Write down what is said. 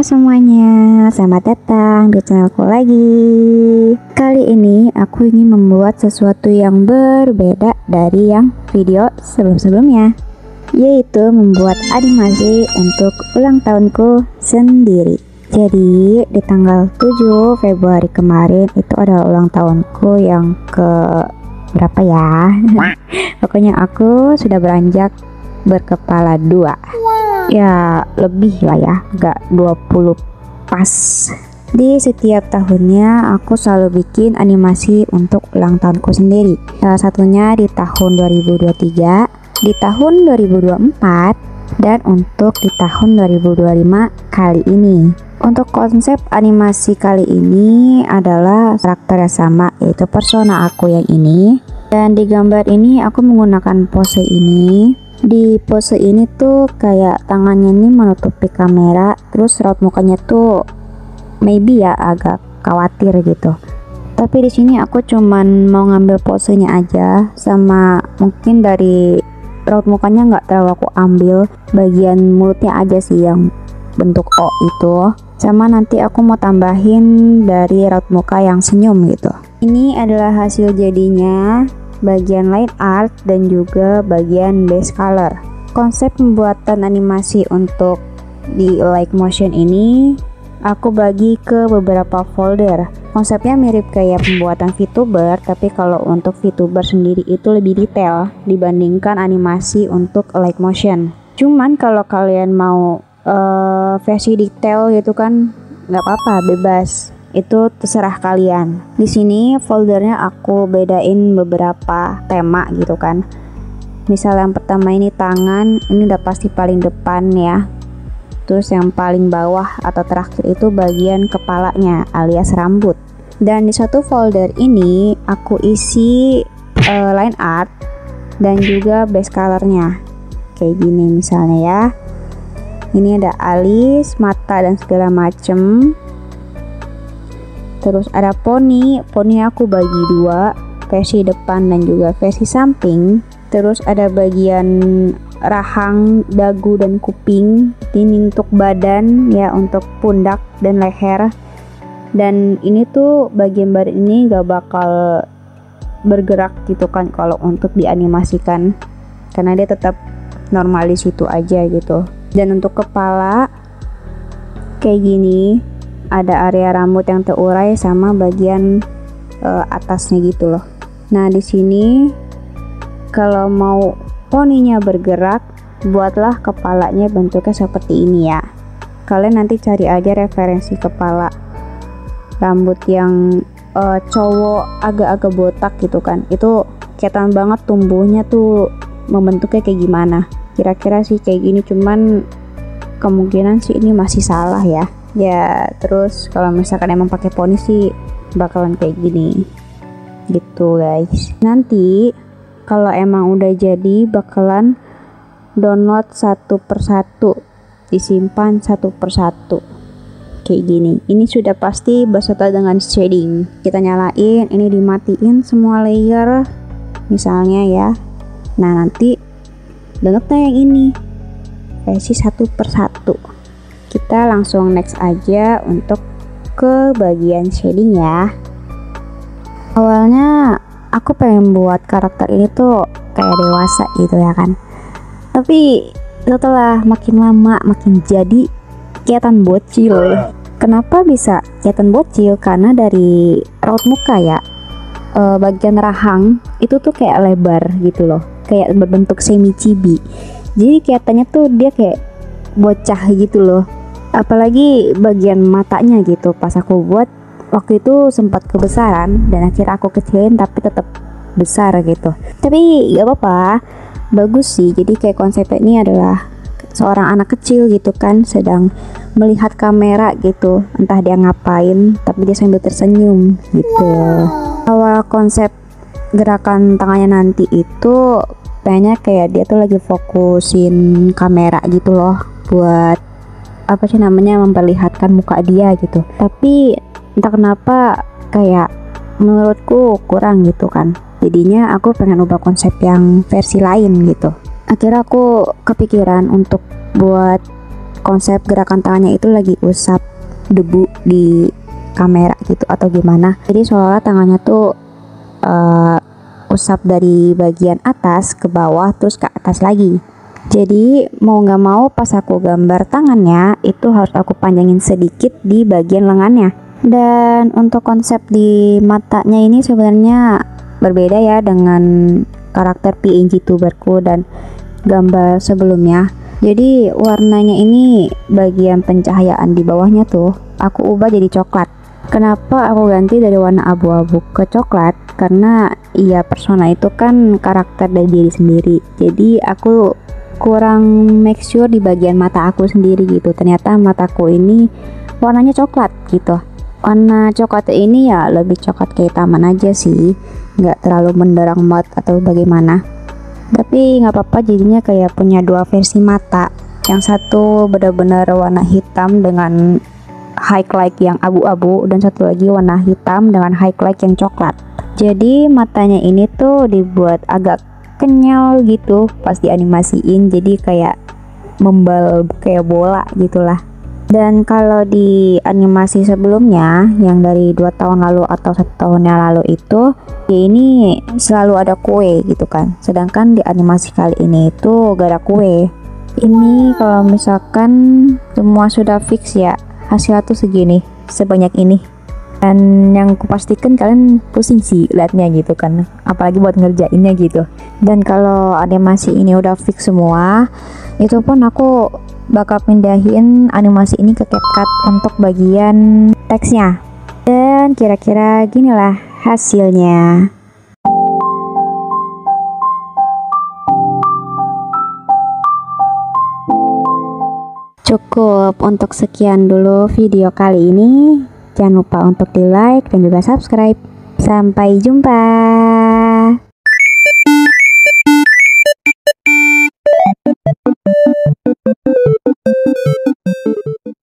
Halo semuanya, selamat datang di channelku lagi. Kali ini aku ingin membuat sesuatu yang berbeda dari yang video sebelum-sebelumnya, yaitu membuat animasi untuk ulang tahunku sendiri. Jadi di tanggal 7 Februari kemarin itu adalah ulang tahunku yang ke berapa ya? Pokoknya aku sudah beranjak berkepala 2. Ya lebih lah ya, gak 20 pas. Di setiap tahunnya aku selalu bikin animasi untuk ulang tahunku sendiri. Salah satunya di tahun 2023, di tahun 2024, dan untuk di tahun 2025 kali ini. Untuk konsep animasi kali ini adalah karakter yang sama, yaitu persona aku yang ini. Dan di gambar ini aku menggunakan pose ini. Di pose ini tuh kayak tangannya nih menutupi kamera, terus raut mukanya tuh maybe ya agak khawatir gitu. Tapi di sini aku cuman mau ngambil posenya aja, sama mungkin dari raut mukanya nggak terlalu aku ambil, bagian mulutnya aja sih yang bentuk O itu. Sama nanti aku mau tambahin dari raut muka yang senyum gitu. Ini adalah hasil jadinya, bagian line art dan juga bagian base color. Konsep pembuatan animasi untuk di Like Motion ini aku bagi ke beberapa folder. Konsepnya mirip kayak pembuatan VTuber, tapi kalau untuk VTuber sendiri itu lebih detail dibandingkan animasi untuk Like Motion. Cuman kalau kalian mau versi detail gitu kan nggak apa-apa, bebas. Itu terserah kalian. Di sini foldernya aku bedain beberapa tema gitu kan. Misal yang pertama ini tangan, ini udah pasti paling depan ya. Terus yang paling bawah atau terakhir itu bagian kepalanya alias rambut. Dan di satu folder ini aku isi line art dan juga base colornya. Kayak gini misalnya ya. Ini ada alis, mata dan segala macem. Terus ada poni aku bagi dua, versi depan dan juga versi samping. Terus ada bagian rahang, dagu dan kuping. Ini untuk badan ya, untuk pundak dan leher. Dan ini tuh bagian badan ini gak bakal bergerak gitu kan kalau untuk dianimasikan, karena dia tetap normal di situ aja gitu. Dan untuk kepala kayak gini, ada area rambut yang terurai sama bagian atasnya gitu loh. Nah di sini kalau mau poninya bergerak, buatlah kepalanya bentuknya seperti ini ya. Kalian nanti cari aja referensi kepala rambut yang cowok agak-agak botak gitu kan. Itu kelihatan banget tumbuhnya tuh membentuknya kayak gimana. Kira-kira sih kayak gini, cuman kemungkinan sih ini masih salah ya. Ya terus kalau misalkan emang pakai poni sih bakalan kayak gini gitu guys. Nanti kalau emang udah jadi bakalan download satu persatu, disimpan satu persatu kayak gini. Ini sudah pasti beserta dengan shading. Kita nyalain, ini dimatiin semua layer misalnya ya. Nah nanti downloadnya yang ini versi satu persatu. Kita langsung next aja untuk ke bagian shading ya. Awalnya aku pengen buat karakter ini tuh kayak dewasa gitu ya kan. Tapi setelah makin lama makin jadi kelihatan bocil. Kenapa bisa kelihatan bocil? Karena dari raut muka ya, bagian rahang itu tuh kayak lebar gitu loh, kayak berbentuk semi chibi. Jadi kelihatannya tuh dia kayak bocah gitu loh. Apalagi bagian matanya gitu, pas aku buat waktu itu sempat kebesaran dan akhirnya aku kecilin tapi tetap besar gitu. Tapi gak apa-apa, bagus sih. Jadi kayak konsepnya ini adalah seorang anak kecil gitu kan, sedang melihat kamera gitu, entah dia ngapain tapi dia sambil tersenyum gitu. Awal konsep gerakan tangannya nanti itu pengennya kayak dia tuh lagi fokusin kamera gitu loh, buat apa sih namanya, memperlihatkan muka dia gitu. Tapi entah kenapa kayak menurutku kurang gitu kan. Jadinya aku pengen ubah konsep yang versi lain gitu. Akhirnya aku kepikiran untuk buat konsep gerakan tangannya itu lagi usap debu di kamera gitu atau gimana. Jadi seolah tangannya tuh usap dari bagian atas ke bawah terus ke atas lagi. Jadi mau nggak mau pas aku gambar tangannya itu harus aku panjangin sedikit di bagian lengannya. Dan untuk konsep di matanya ini sebenarnya berbeda ya dengan karakter PNG tuberku dan gambar sebelumnya. Jadi warnanya ini bagian pencahayaan di bawahnya tuh aku ubah jadi coklat. Kenapa aku ganti dari warna abu-abu ke coklat? Karena iya persona itu kan karakter dari diri sendiri. Jadi aku kurang make sure di bagian mata aku sendiri gitu. Ternyata mataku ini warnanya coklat gitu. Warna coklat ini ya lebih coklat kehitaman aja sih, nggak terlalu menderang banget atau bagaimana. Tapi nggak apa-apa, jadinya kayak punya dua versi mata. Yang satu benar-benar warna hitam dengan highlight yang abu-abu, dan satu lagi warna hitam dengan highlight yang coklat. Jadi matanya ini tuh dibuat agak kenyal gitu pas dianimasiin, jadi kayak membal kayak bola gitulah. Dan kalau di animasi sebelumnya yang dari 2 tahun lalu atau 1 tahun yang lalu itu ya ini selalu ada kue gitu kan, sedangkan di animasi kali ini itu gak ada kue. Ini kalau misalkan semua sudah fix ya hasilnya tuh segini, sebanyak ini. Dan yang kupastikan kalian pusing sih liatnya gitu kan, apalagi buat ngerjainnya gitu. Dan kalau animasi ini udah fix semua, itu pun aku bakal pindahin animasi ini ke CapCut untuk bagian teksnya. Dan kira-kira ginilah hasilnya. Cukup untuk sekian dulu video kali ini. Jangan lupa untuk di like dan juga subscribe. Sampai jumpa.